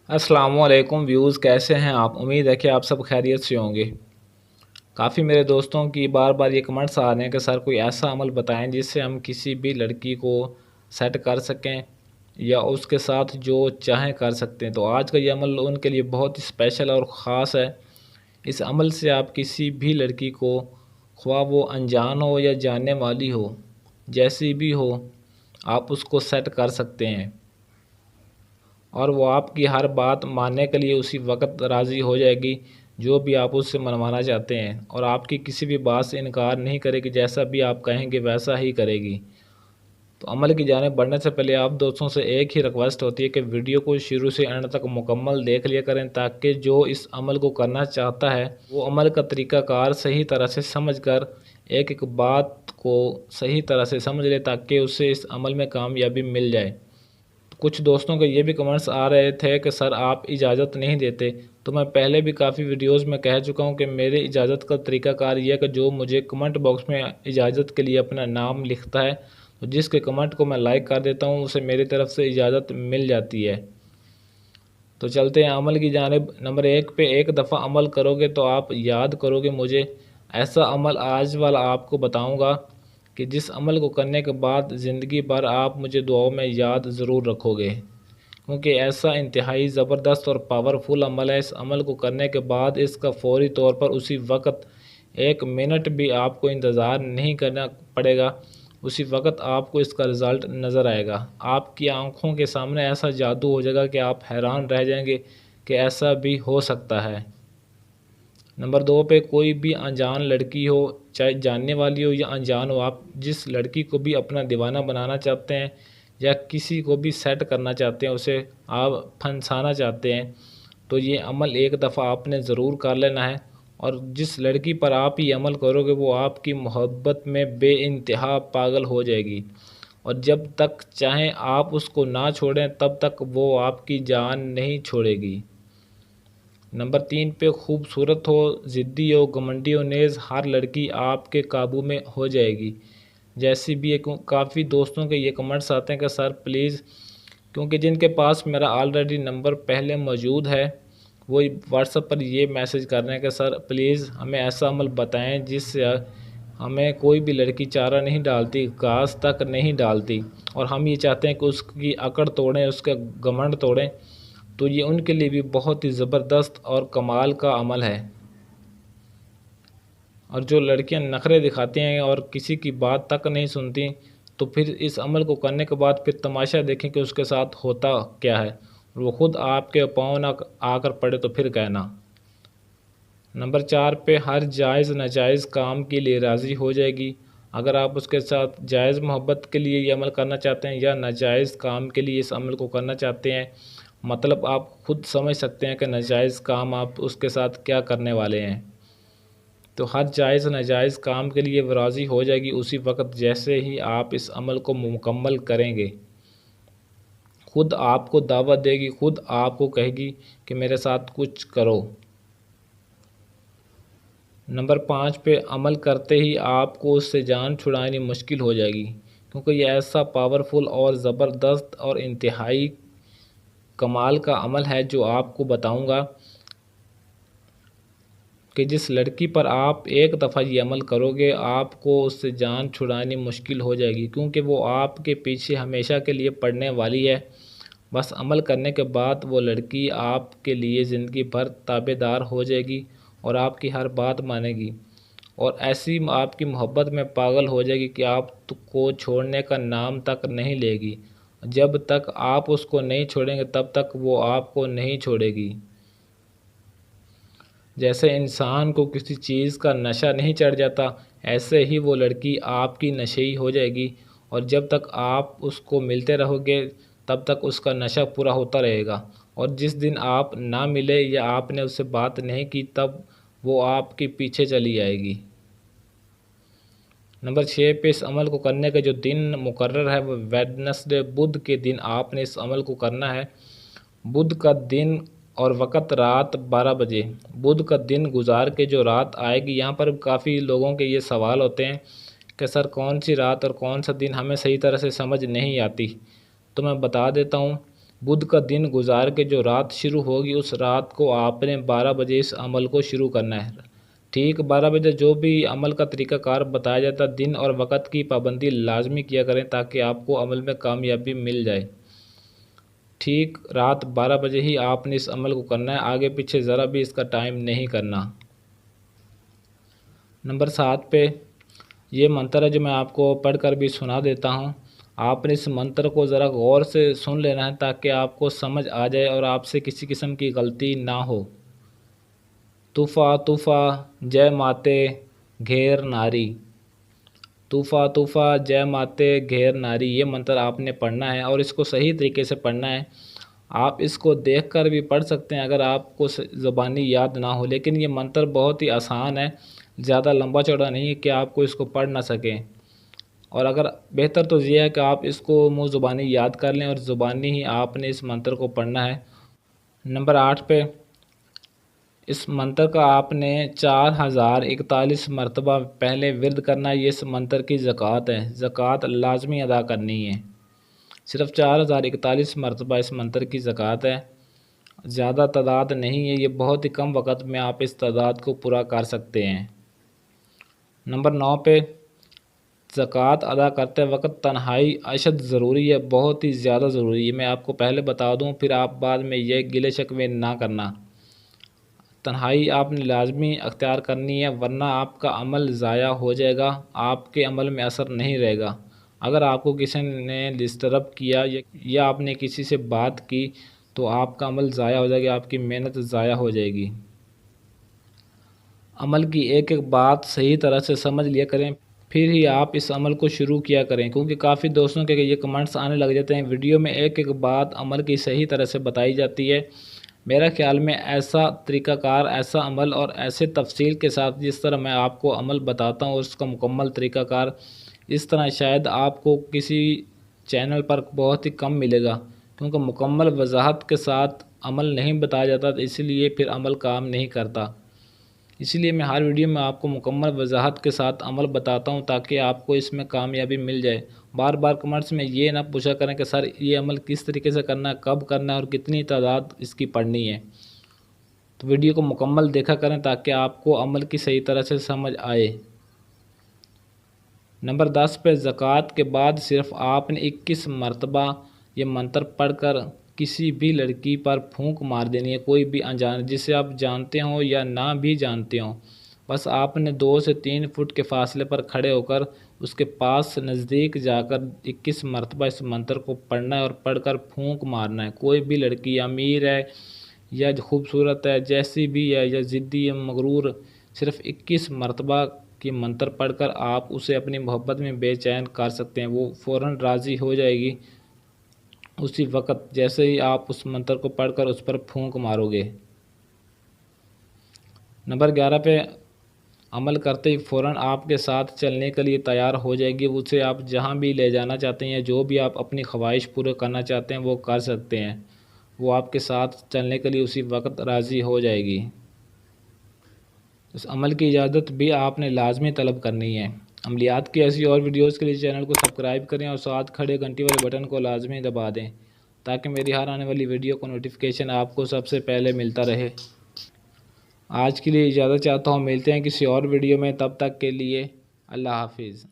अस्सलामुअलैकुम व्यूज़, कैसे हैं आप। उम्मीद है कि आप सब खैरियत से होंगे। काफ़ी मेरे दोस्तों की बार बार ये कमेंट्स आ रहे हैं कि सर कोई ऐसा अमल बताएं जिससे हम किसी भी लड़की को सेट कर सकें या उसके साथ जो चाहें कर सकते हैं। तो आज का ये अमल उनके लिए बहुत ही स्पेशल और ख़ास है। इस अमल से आप किसी भी लड़की को, ख्वाह वो अनजान हो या जानने वाली हो, जैसी भी हो, आप उसको सेट कर सकते हैं और वो आपकी हर बात मानने के लिए उसी वक्त राज़ी हो जाएगी जो भी आप उससे मनवाना चाहते हैं, और आपकी किसी भी बात से इनकार नहीं करेगी। जैसा भी आप कहेंगे वैसा ही करेगी। तो अमल की जानिब बढ़ने से पहले आप दोस्तों से एक ही रिक्वेस्ट होती है कि वीडियो को शुरू से एंड तक मुकम्मल देख लिया करें, ताकि जो इस अमल को करना चाहता है वो अमल का तरीक़ाकार सही तरह से समझ कर एक एक बात को सही तरह से समझ ले, ताकि उसे इस अमल में कामयाबी मिल जाए। कुछ दोस्तों के ये भी कमेंट्स आ रहे थे कि सर आप इजाज़त नहीं देते। तो मैं पहले भी काफ़ी वीडियोस में कह चुका हूँ कि मेरे इजाज़त का तरीक़ाकार ये है कि जो मुझे कमेंट बॉक्स में इजाज़त के लिए अपना नाम लिखता है, तो जिसके कमेंट को मैं लाइक कर देता हूँ उसे मेरी तरफ़ से इजाज़त मिल जाती है। तो चलते हैं अमल की जानिब। नंबर 1 पे, एक दफ़ा अमल करोगे तो आप याद करोगे मुझे। ऐसा अमल आज वाला आपको बताऊँगा कि जिस अमल को करने के बाद ज़िंदगी भर आप मुझे दुआओं में याद ज़रूर रखोगे, क्योंकि ऐसा इंतहाई ज़बरदस्त और पावरफुल अमल है। इस अमल को करने के बाद इसका फ़ौरी तौर पर उसी वक्त 1 मिनट भी आपको इंतज़ार नहीं करना पड़ेगा। उसी वक्त आपको इसका रिज़ल्ट नज़र आएगा। आपकी आंखों के सामने ऐसा जादू हो जाएगा कि आप हैरान रह जाएंगे कि ऐसा भी हो सकता है। नंबर 2 पे, कोई भी अनजान लड़की हो, चाहे जानने वाली हो या अनजान हो, आप जिस लड़की को भी अपना दीवाना बनाना चाहते हैं या किसी को भी सेट करना चाहते हैं, उसे आप फंसाना चाहते हैं, तो ये अमल एक दफ़ा आपने ज़रूर कर लेना है। और जिस लड़की पर आप ये अमल करोगे वो आपकी मोहब्बत में बेइंतहा पागल हो जाएगी, और जब तक चाहें आप उसको ना छोड़ें तब तक वो आपकी जान नहीं छोड़ेगी। नंबर 3 पे, खूबसूरत हो, ज़िद्दी हो, घमंडी हो, नेज़ हर लड़की आपके काबू में हो जाएगी। जैसी भी एक काफ़ी दोस्तों के ये कमेंट्स आते हैं कि सर प्लीज़, क्योंकि जिनके पास मेरा ऑलरेडी नंबर पहले मौजूद है वो व्हाट्सएप पर ये मैसेज कर रहे हैं कि सर प्लीज़ हमें ऐसा अमल बताएं जिससे हमें कोई भी लड़की चारा नहीं डालती, घास तक नहीं डालती, और हम ये चाहते हैं कि उसकी अकड़ तोड़ें, उसका घमंड तोड़ें। तो ये उनके लिए भी बहुत ही ज़बरदस्त और कमाल का अमल है। और जो लड़कियां नखरे दिखाती हैं और किसी की बात तक नहीं सुनती, तो फिर इस अमल को करने के बाद फिर तमाशा देखें कि उसके साथ होता क्या है, और वो ख़ुद आपके पाँव ना आकर पड़े तो फिर कहना। नंबर 4 पे, हर जायज़ नाजायज़ काम के लिए राज़ी हो जाएगी। अगर आप उसके साथ जायज़ मोहब्बत के लिए ये अमल करना चाहते हैं या नाजायज़ काम के लिए इस अमल को करना चाहते हैं, मतलब आप खुद समझ सकते हैं कि नाजायज़ काम आप उसके साथ क्या करने वाले हैं। तो हर जायज़ नाजायज़ काम के लिए वो राज़ी हो जाएगी उसी वक्त जैसे ही आप इस अमल को मुकम्मल करेंगे। खुद आपको दावत देगी, खुद आपको कहेगी कि मेरे साथ कुछ करो। नंबर 5 पे, अमल करते ही आपको उससे जान छुड़ानी मुश्किल हो जाएगी, क्योंकि ये ऐसा पावरफुल और ज़बरदस्त और इंतहाई कमाल का अमल है जो आपको बताऊंगा कि जिस लड़की पर आप एक दफ़ा ये अमल करोगे आपको उससे जान छुड़ानी मुश्किल हो जाएगी, क्योंकि वो आपके पीछे हमेशा के लिए पड़ने वाली है। बस अमल करने के बाद वो लड़की आपके लिए ज़िंदगी भर ताबेदार हो जाएगी और आपकी हर बात मानेगी, और ऐसी आपकी मोहब्बत में पागल हो जाएगी कि आपको छोड़ने का नाम तक नहीं लेगी। जब तक आप उसको नहीं छोड़ेंगे तब तक वो आपको नहीं छोड़ेगी। जैसे इंसान को किसी चीज़ का नशा नहीं चढ़ जाता, ऐसे ही वो लड़की आपकी नशेई हो जाएगी, और जब तक आप उसको मिलते रहोगे तब तक उसका नशा पूरा होता रहेगा, और जिस दिन आप ना मिले या आपने उससे बात नहीं की तब वो आपके पीछे चली आएगी। नंबर 6 पे, इस अमल को करने का जो दिन मुकर्रर है वो वेडनेसडे, बुध के दिन आपने इस अमल को करना है। बुध का दिन और वक़्त रात 12 बजे। बुध का दिन गुजार के जो रात आएगी, यहाँ पर काफ़ी लोगों के ये सवाल होते हैं कि सर कौन सी रात और कौन सा दिन हमें सही तरह से समझ नहीं आती। तो मैं बता देता हूँ बुध का दिन गुजार के जो रात शुरू होगी उस रात को आपने 12 बजे इस अमल को शुरू करना है। ठीक 12 बजे जो भी अमल का तरीक़ाकार बताया जाता है, दिन और वक़्त की पाबंदी लाजमी किया करें ताकि आपको अमल में कामयाबी मिल जाए। ठीक रात 12 बजे ही आपने इस अमल को करना है, आगे पीछे ज़रा भी इसका टाइम नहीं करना। नंबर 7 पे ये मंत्र है जो मैं आपको पढ़कर भी सुना देता हूँ। आपने इस मंत्र को ज़रा गौर से सुन लेना है ताकि आपको समझ आ जाए और आपसे किसी किस्म की गलती ना हो। तूफ़ा तूफ़ा जय माते घेर नारी, तूफ़ा तूफ़ा जय माते घेर नारी, ये मंत्र आपने पढ़ना है और इसको सही तरीके से पढ़ना है। आप इसको देखकर भी पढ़ सकते हैं अगर आपको ज़बानी याद ना हो, लेकिन ये मंत्र बहुत ही आसान है, ज़्यादा लंबा चौड़ा नहीं है कि आपको इसको पढ़ ना सकें। और अगर बेहतर तो ये है कि आप इसको मुँह ज़ुबानी याद कर लें और ज़ुबानी ही आपने इस मंत्र को पढ़ना है। नंबर 8 पे इस मंत्र का आपने 4041 मरतबा पहले विर्द करना है। ये इस मंत्र की ज़कात है, ज़कात लाजमी अदा करनी है। सिर्फ 4041 मरतबा इस मंत्र की ज़कात है, ज़्यादा तादाद नहीं है, ये बहुत ही कम वक़्त में आप इस तादाद को पूरा कर सकते हैं। नंबर 9 पे ज़कात अदा करते वक्त तन्हाई अशद ज़रूरी है, बहुत ही ज़्यादा ज़रूरी है। मैं आपको पहले बता दूं, फिर आप बाद में ये गिले शिकवे ना करना। तन्हाई आपने लाजमी अख्तियार करनी है, वरना आपका अमल ज़ाया हो जाएगा, आपके अमल में असर नहीं रहेगा। अगर आपको किसी ने डिस्टर्ब किया या आपने किसी से बात की तो आपका अमल ज़ाया हो जाएगा, आपकी मेहनत ज़ाया हो जाएगी। अमल की एक एक बात सही तरह से समझ लिया करें, फिर ही आप इस अमल को शुरू किया करें, क्योंकि काफ़ी दोस्तों के ये कमेंट्स आने लग जाते हैं, वीडियो में एक एक बात अमल की सही तरह से बताई जाती है। मेरा ख़्याल में ऐसा तरीक़ाकार, ऐसा अमल और ऐसे तफसील के साथ जिस तरह मैं आपको अमल बताता हूँ उसका मुकम्मल तरीक़ाकार, इस तरह शायद आपको किसी चैनल पर बहुत ही कम मिलेगा, क्योंकि मुकम्मल वजाहत के साथ अमल नहीं बताया जाता, तो इसलिए फिर अमल काम नहीं करता। इसीलिए मैं हर वीडियो में आपको मुकम्मल वजाहत के साथ अमल बताता हूँ ताकि आपको इसमें कामयाबी मिल जाए। बार बार कमेंट्स में ये ना पूछा करें कि सर ये अमल किस तरीके से करना है, कब करना है और कितनी तादाद इसकी पढ़नी है। तो वीडियो को मुकम्मल देखा करें ताकि आपको अमल की सही तरह से समझ आए। नंबर 10 पे ज़कात के बाद सिर्फ आपने 21 मरतबा ये मंत्र पढ़कर किसी भी लड़की पर फूंक मार देनी है, कोई भी अनजान जिसे आप जानते हो या ना भी जानते हो। बस आपने 2 से 3 फुट के फासले पर खड़े होकर उसके पास नज़दीक जाकर 21 मरतबा इस मंत्र को पढ़ना है और पढ़कर फूंक मारना है। कोई भी लड़की अमीर है या खूबसूरत है, जैसी भी है, या ज़िद्दी या मगरूर, सिर्फ 21 मरतबा की मंत्र पढ़कर आप उसे अपनी मोहब्बत में बेचैन कर सकते हैं। वो फ़ौरन राज़ी हो जाएगी उसी वक़्त जैसे ही आप उस मंत्र को पढ़कर उस पर फूंक मारोगे। नंबर 11 पे अमल करते ही फ़ौरन आपके साथ चलने के लिए तैयार हो जाएगी। उसे आप जहाँ भी ले जाना चाहते हैं, जो भी आप अपनी ख्वाहिश पूरे करना चाहते हैं वो कर सकते हैं। वो आपके साथ चलने के लिए उसी वक्त राज़ी हो जाएगी। इस अमल की इजाज़त भी आपने लाजमी तलब करनी है। अमलियात की ऐसी और वीडियोस के लिए चैनल को सब्सक्राइब करें और साथ खड़े घंटी वाले बटन को लाजमी दबा दें ताकि मेरी हर आने वाली वीडियो को नोटिफिकेशन आपको सबसे पहले मिलता रहे। आज के लिए इजाज़त चाहता हूँ, मिलते हैं किसी और वीडियो में, तब तक के लिए अल्लाह हाफिज़।